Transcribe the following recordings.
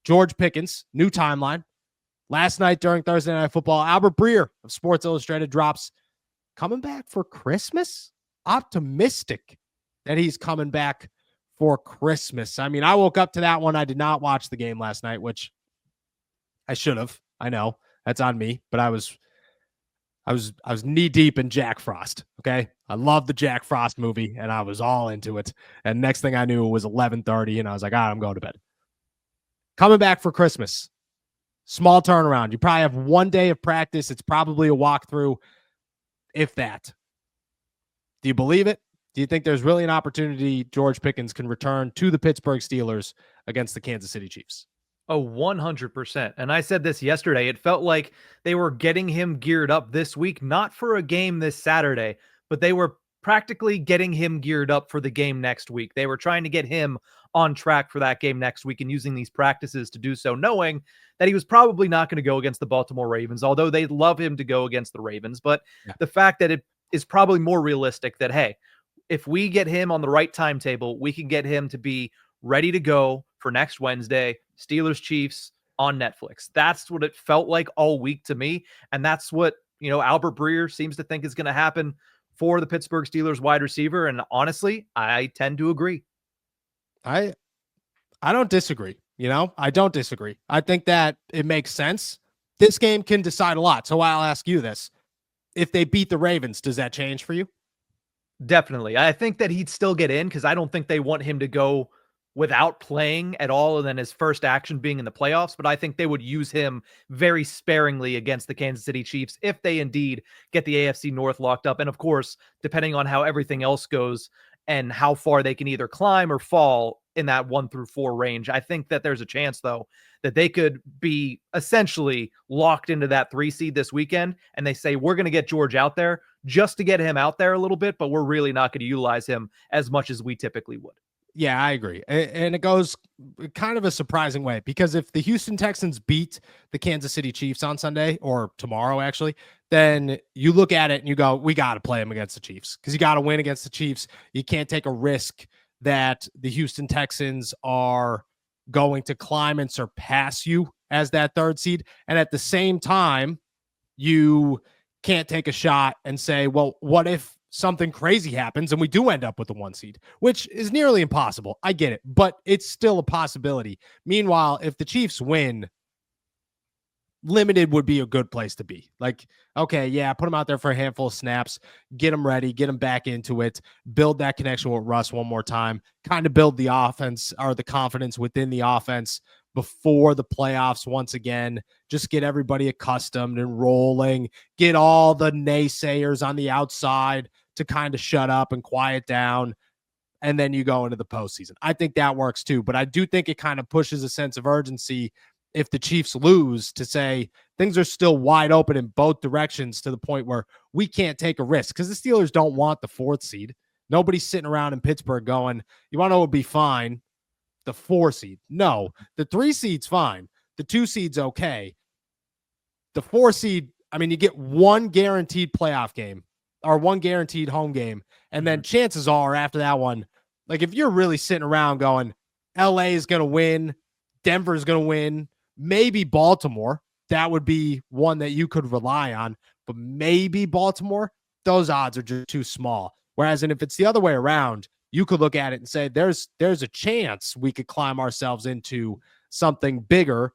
George Pickens, new timeline. Last night during Thursday Night Football, Albert Breer of Sports Illustrated drops coming back for Christmas. Optimistic that he's coming back for Christmas. I mean, I woke up to that one. I did not watch the game last night, which I should have. I know that's on me, but I was knee deep in Jack Frost. Okay. I love the Jack Frost movie and I was all into it. And next thing I knew, it was 11:30 and I was like, I'm going to bed. Coming back for Christmas. Small turnaround. You probably have 1 day of practice. It's probably a walkthrough, if that. Do you believe it? Do you think there's really an opportunity George Pickens can return to the Pittsburgh Steelers against the Kansas City Chiefs? Oh, 100%. And I said this yesterday. It felt like they were getting him geared up this week, not for a game this Saturday, but they were practically getting him geared up for the game next week. They were trying to get him on track for that game next week and using these practices to do so, knowing that he was probably not going to go against the Baltimore Ravens, although they'd love him to go against the Ravens. But the fact that it is probably more realistic that, hey, if we get him on the right timetable, we can get him to be ready to go for next Wednesday, Steelers Chiefs on Netflix. That's what it felt like all week to me. And that's what, Albert Breer seems to think is going to happen for the Pittsburgh Steelers wide receiver. And honestly, I tend to agree. I don't disagree. I don't disagree. I think that it makes sense. This game can decide a lot. So I'll ask you this. If they beat the Ravens, does that change for you? Definitely. I think that he'd still get in because I don't think they want him to go without playing at all and then his first action being in the playoffs. But I think they would use him very sparingly against the Kansas City Chiefs if they indeed get the AFC North locked up. And of course, depending on how everything else goes and how far they can either climb or fall in that 1 through 4 range. I think that there's a chance, though, that they could be essentially locked into that 3 seed this weekend. And they say, we're going to get George out there just to get him out there a little bit, but we're really not going to utilize him as much as we typically would. Yeah, I agree. And it goes kind of a surprising way because if the Houston Texans beat the Kansas City Chiefs on Sunday or tomorrow, actually, then you look at it and you go, we got to play them against the Chiefs because you got to win against the Chiefs. You can't take a risk that the Houston Texans are going to climb and surpass you as that 3rd seed. And at the same time, you can't take a shot and say, well, what if something crazy happens and we do end up with the 1 seed, which is nearly impossible. I get it, but it's still a possibility. Meanwhile, if the Chiefs win, limited would be a good place to be. Like, okay, yeah, put them out there for a handful of snaps, get them ready, get them back into it, build that connection with Russ one more time, kind of build the offense or the confidence within the offense before the playoffs once again. Just get everybody accustomed and rolling, get all the naysayers on the outside to kind of shut up and quiet down, and then you go into the postseason. I think that works too, but I do think it kind of pushes a sense of urgency if the Chiefs lose to say things are still wide open in both directions to the point where we can't take a risk because the Steelers don't want the 4th seed. Nobody's sitting around in Pittsburgh going, you want to know what would be fine? The 4 seed. No, the 3 seed's fine. The 2 seed's okay. The 4 seed, I mean, you get 1 guaranteed playoff game or 1 guaranteed home game. And then chances are after that one, like if you're really sitting around going, LA is going to win, Denver is going to win, maybe Baltimore, that would be one that you could rely on, but maybe Baltimore, those odds are just too small. Whereas, and if it's the other way around, you could look at it and say, there's a chance we could climb ourselves into something bigger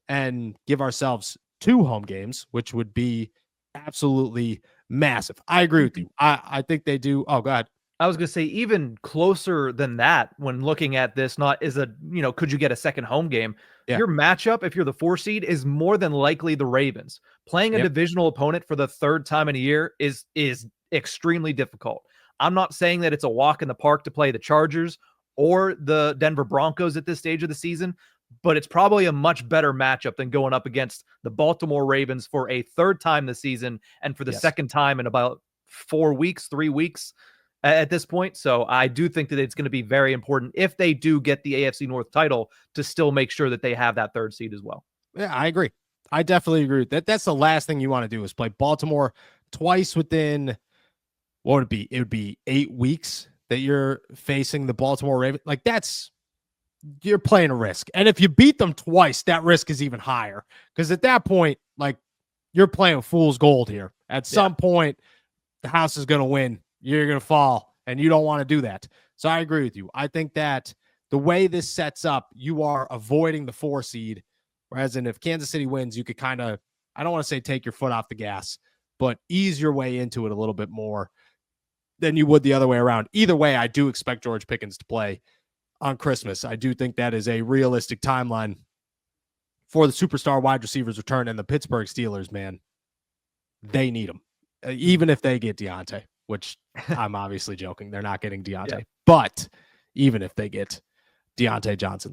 and give ourselves 2 home games, which would be absolutely massive. I agree with you. I think they do. Oh, go ahead. I was going to say even closer than that when looking at this, not as a, could you get a second home game? Yeah. Your matchup, if you're the 4 seed, is more than likely the Ravens. Playing a divisional opponent for the 3rd time in a year is extremely difficult. I'm not saying that it's a walk in the park to play the Chargers or the Denver Broncos at this stage of the season, but it's probably a much better matchup than going up against the Baltimore Ravens for a 3rd time this season and for the 2nd time in about 3 weeks at this point. So I do think that it's going to be very important if they do get the AFC North title to still make sure that they have that 3rd seed as well. Yeah, I agree. I definitely agree with that. That's the last thing you want to do is play Baltimore twice within, what would it be? It would be 8 weeks that you're facing the Baltimore Ravens. Like that's you're playing a risk. And if you beat them twice, that risk is even higher. Because at that point, like, you're playing fool's gold here. At some point, the house is going to win. You're going to fall, and you don't want to do that. So I agree with you. I think that the way this sets up, you are avoiding the 4 seed. Whereas if Kansas City wins, you could kind of, I don't want to say take your foot off the gas, but ease your way into it a little bit more than you would the other way around. Either way, I do expect George Pickens to play on Christmas. I do think that is a realistic timeline for the superstar wide receivers return, and the Pittsburgh Steelers, man, they need them. Even if they get Deontay, which I'm obviously joking. They're not getting Deontay. But even if they get Deontay Johnson,